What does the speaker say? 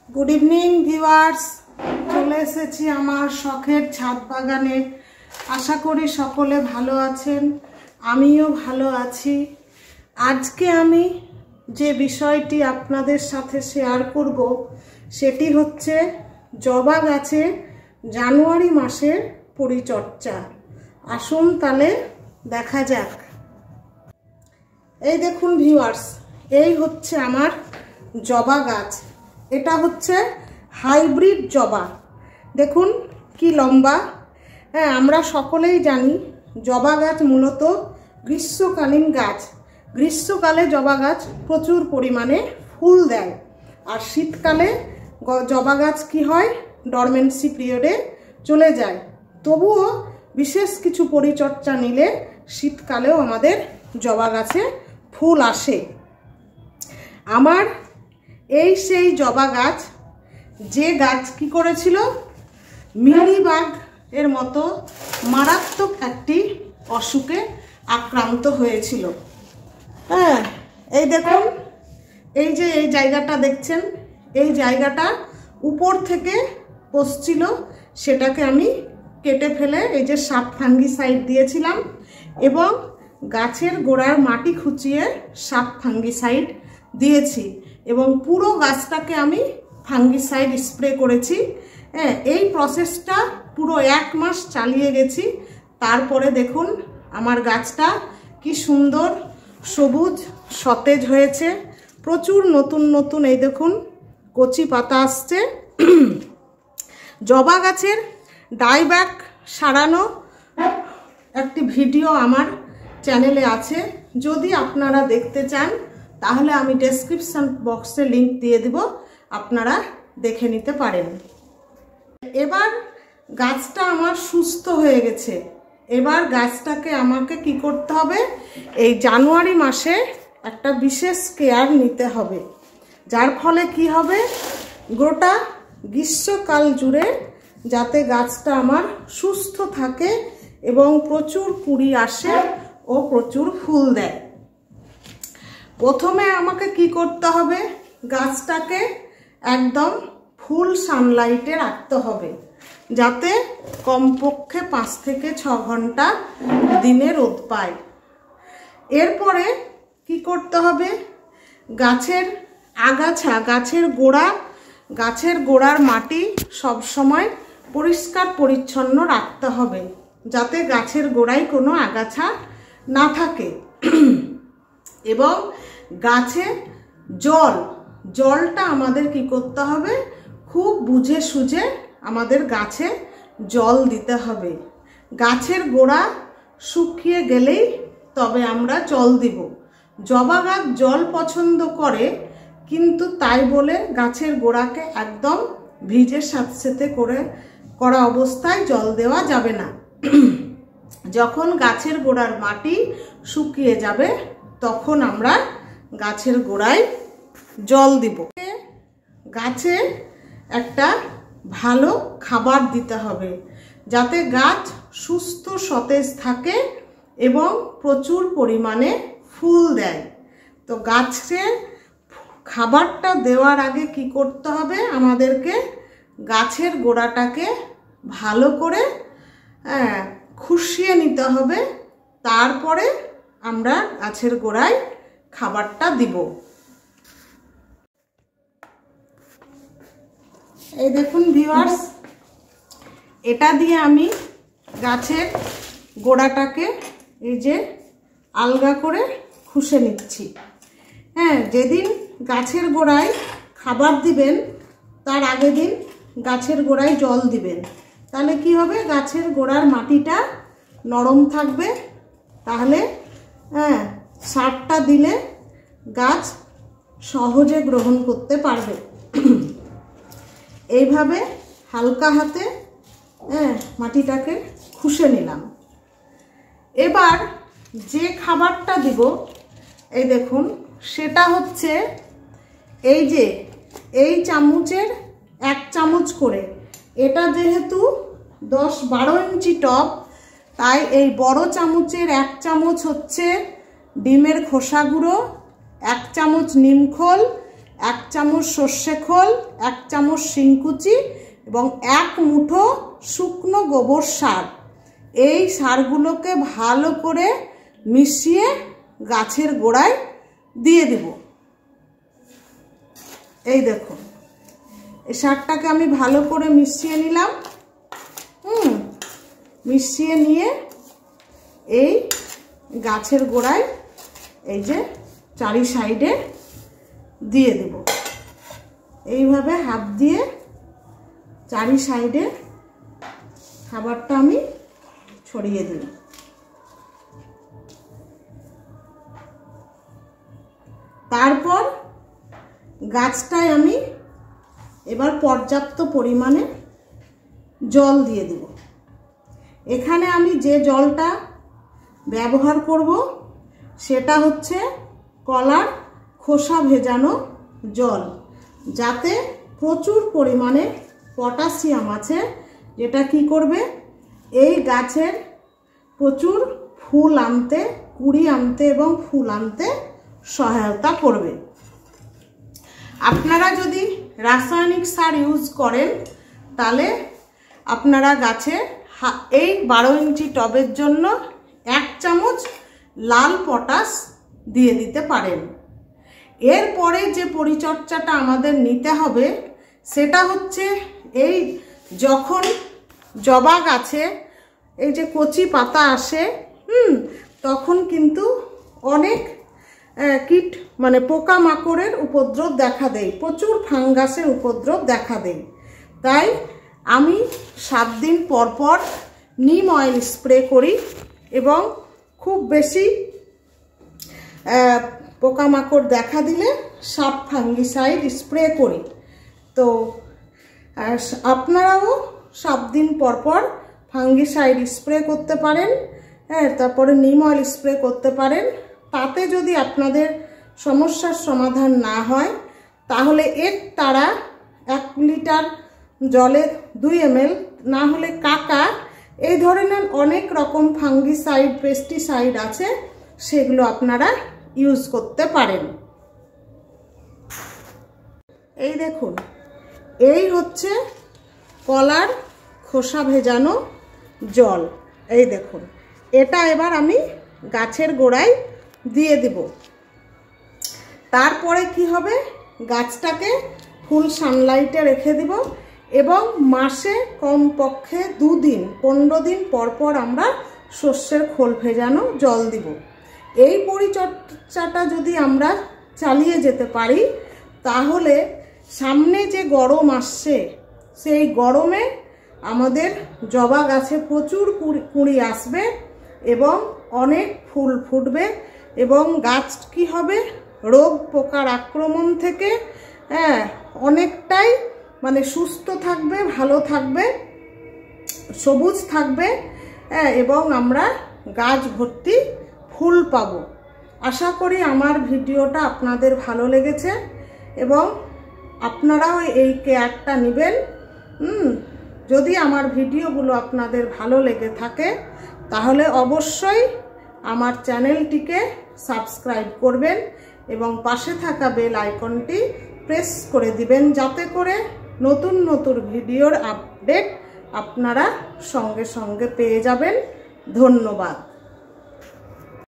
Good evening viewers, চলে এসেছি আমার শখের ছাদ বাগানে। আশা করি সকলে ভালো আছেন, আমিও ভালো আছি। আজকে আমি যে বিষয়টি আপনাদের সাথে শেয়ার করব সেটি হচ্ছে জবা গাছের জানুয়ারি মাসের পরিচর্যা। আসুন তাহলে দেখা যাক। এই দেখুন ভিউয়ার্স, এই হচ্ছে আমার জবা গাছ। এটা হচ্ছে হাইব্রিড জবা। দেখুন কি লম্বা। হ্যাঁ, আমরা সকলেই জানি জবা গাছ মূলত গ্রীষ্মকালীন গাছ। গ্রীষ্মকালে জবা গাছ প্রচুর পরিমাণে ফুল দেয়, আর শীতকালে জবা গাছ কি হয়, ডরমেন্সি পিরিয়ডে চলে যায়। তবুও বিশেষ কিছু পরিচর্যা নিলে শীতকালেও আমাদের জবা গাছে ফুল আসে। আমার এই সেই জবা গাছ, যে গাছ কি করেছিল, মিলিবাগ এর মতো মারাত্মক একটি অসুখে আক্রান্ত হয়েছিল। হ্যাঁ, এই দেখুন, এই যে এই জায়গাটা দেখছেন, এই জায়গাটা উপর থেকে পড়ছিল, সেটাকে আমি কেটে ফেলে এই যে সাপ ফাঙ্গিসাইড দিয়েছিলাম এবং গাছের গোড়ার মাটি খুঁচিয়ে সাপ ফাঙ্গিসাইড দিয়েছি এবং পুরো গাছটাকে আমি ফাঙ্গিসাইড স্প্রে করেছি। হ্যাঁ, এই প্রসেসটা পুরো 1 মাস চালিয়ে গেছি। তারপরে দেখুন আমার গাছটা কি সুন্দর সবুজ সতেজ হয়েছে। প্রচুর নতুন নতুন এই দেখুন কচি পাতা আসছে। জবা গাছের ডাইব্যাক সারানো একটি ভিডিও আমার চ্যানেলে আছে, যদি আপনারা দেখতে চান তাহলে আমি ডেসক্রিপশন বক্সে লিংক দিয়ে দিব, আপনারা দেখে নিতে পারেন। এবার গাছটা আমার সুস্থ হয়ে গেছে। এবার গাছটাকে আমাকে কি করতে হবে, এই জানুয়ারি মাসে একটা বিশেষ কেয়ার নিতে হবে, যার ফলে কি হবে, গোটা গ্রীষ্মকাল জুড়ে যাতে গাছটা আমার সুস্থ থাকে এবং প্রচুর কুঁড়ি আসে ও প্রচুর ফুল দেয়। প্রথমে আমাকে কি করতে হবে, গাছটাকে একদম ফুল সানলাইটে রাখতে হবে, যাতে কমপক্ষে 5 থেকে 6 ঘন্টা দিনে রোদ পায়। এরপরে কি করতে হবে, গাছের আগাছা, গাছের গোড়ার মাটি সব সময় পরিষ্কার পরিচ্ছন্ন রাখতে হবে, যাতে গাছের গোড়ায় কোনো আগাছা না থাকে। এবং গাছে জলটা আমাদের কি করতে হবে, খুব বুঝে সুঝে আমাদের গাছে জল দিতে হবে। গাছের গোড়া শুকিয়ে গেলেই তবে আমরা জল দিব। জবা গাছ জল পছন্দ করে, কিন্তু তাই বলে গাছের গোড়াকে একদম ভিজে স্যাঁতসেঁতে করা অবস্থায় জল দেওয়া যাবে না। যখন গাছের গোড়ার মাটি শুকিয়ে যাবে তখন আমরা গাছের গোড়ায় জল দিব। গাছে একটা ভালো খাবার দিতে হবে, যাতে গাছ সুস্থ সতেজ থাকে এবং প্রচুর পরিমাণে ফুল দেয়। তো গাছে খাবারটা দেওয়ার আগে কি করতে হবে, আমাদেরকে গাছের গোড়াটাকে ভালো করে খুশিয়ে নিতে হবে, তারপরে আমরা গাছের গোড়ায় খাবারটা দিব। এই দেখুন ভিউয়ার্স, এটা দিয়ে আমি গাছের গোড়াটাকে এই যে আলগা করে খুশে নিচ্ছি। হ্যাঁ, যেদিন গাছের গোড়ায় খাবার দিবেন তার আগের দিন গাছের গোড়ায় জল দিবেন, তাহলে কি হবে, গাছের গোড়ার মাটিটা নরম থাকবে। তাহলে সারটা দিলে গাছ সহজে গ্রহণ করতে পারবে। এইভাবে হালকা হাতে মাটিটাকে খুশে নিলাম। এবার যে খাবারটা দিব, এই দেখুন, সেটা হচ্ছে এই যে এই চামচের 1 চামচ করে। এটা যেহেতু 10-12 ইঞ্চি টব, তাই এই বড় চামচের 1 চামচ হচ্ছে ডিমের খোসা গুঁড়ো, 1 চামচ নিমখোল 1 চামচ সর্ষে খোল, 1 চামচ শিংকুচি এবং 1 মুঠো শুকনো গোবর সার। এই সারগুলোকে ভালো করে মিশিয়ে গাছের গোড়ায় দিয়ে দেব। এই দেখুন, এই সারটাকে আমি ভালো করে মিশিয়ে নিলাম। মিশিয়ে নিয়ে এই গাছের গোড়ায় এই যে চারি সাইডে দিয়ে দেব। এইভাবে হাত দিয়ে চারি সাইডে খাবারটা আমি ছড়িয়ে দিই। তারপর গাছটায় আমি এবার পর্যাপ্ত পরিমাণে জল দিয়ে দেব। এখানে আমি যে জলটা ব্যবহার করব সেটা হচ্ছে কলার খোসা ভেজানো জল, যাতে প্রচুর পরিমাণে পটাশিয়াম আছে, যেটা কি করবে এই গাছের প্রচুর ফুল আনতে, কুড়ি আনতে এবং ফুল আনতে সহায়তা করবে। আপনারা যদি রাসায়নিক সার ইউজ করেন তাহলে আপনারা গাছে এই 12 ইঞ্চি টবের জন্য 1 চামচ লাল পটাশ দিয়ে দিতে পারেন। এরপরে যে পরিচর্যাটা আমাদের নিতে হবে সেটা হচ্ছে এই যখন জবা গাছে এই যে কচি পাতা আসে তখন কিন্তু অনেক কীট মানে পোকামাকড়ের উপদ্রব দেখা দেয়, প্রচুর ফাঙ্গাসের উপদ্রব দেখা দেয়। তাই আমি 7 দিন পর পর নিম অয়েল স্প্রে করি এবং খুব বেশি পোকামাকড় দেখা দিলে সাপ ফাঙ্গিসাইড স্প্রে করি। তো আপনারাও 7 দিন পর পর ফাঙ্গিসাইড স্প্রে করতে পারেন, তারপরে নিম অয়েল স্প্রে করতে পারেন। তাতে যদি আপনাদের সমস্যার সমাধান না হয় তাহলে এক তারা 1 লিটার জলে 2 ml না হলে কাকা, এই ধরনের অনেক রকম ফাঙ্গিসাইড পেস্টিসাইড আছে, সেগুলো আপনারা ইউজ করতে পারেন। এই দেখুন, এই হচ্ছে কলার খোসা ভেজানো জল। এই দেখুন, এটা এবার আমি গাছের গোড়ায় দিয়ে দিব। তারপরে কি হবে, গাছটাকে ফুল সানলাইটে রেখে দিব এবং মাসে কমপক্ষে 2 দিন 15 দিন পর পর আমরা সর্ষের খোল ভেজানো জল দিব। এই পরিচর্যাটা যদি আমরা চালিয়ে যেতে পারি তাহলে সামনে যে গরম আসছে সেই গরমে আমাদের জবা গাছে প্রচুর কুঁড়ি আসবে এবং অনেক ফুল ফুটবে এবং গাছ কি হবে, রোগ পোকার আক্রমণ থেকে অনেকটাই মানে সুস্থ থাকবে, ভালো থাকবে, সবুজ থাকবে এবং আমরা গাছ ভর্তি ফুল পাবো। আশা করি আমার ভিডিওটা আপনাদের ভালো লেগেছে এবং আপনারাও এই কেয়ারটা নেবেন। যদি আমার ভিডিওগুলো আপনাদের ভালো লেগে থাকে তাহলে অবশ্যই আমার চ্যানেলটিকে সাবস্ক্রাইব করবেন এবং পাশে থাকা বেল আইকনটি প্রেস করে দিবেন, যাতে করে নতুন নতুন ভিডিওর আপডেট আপনারা সঙ্গে সঙ্গে পেয়ে যাবেন। ধন্যবাদ।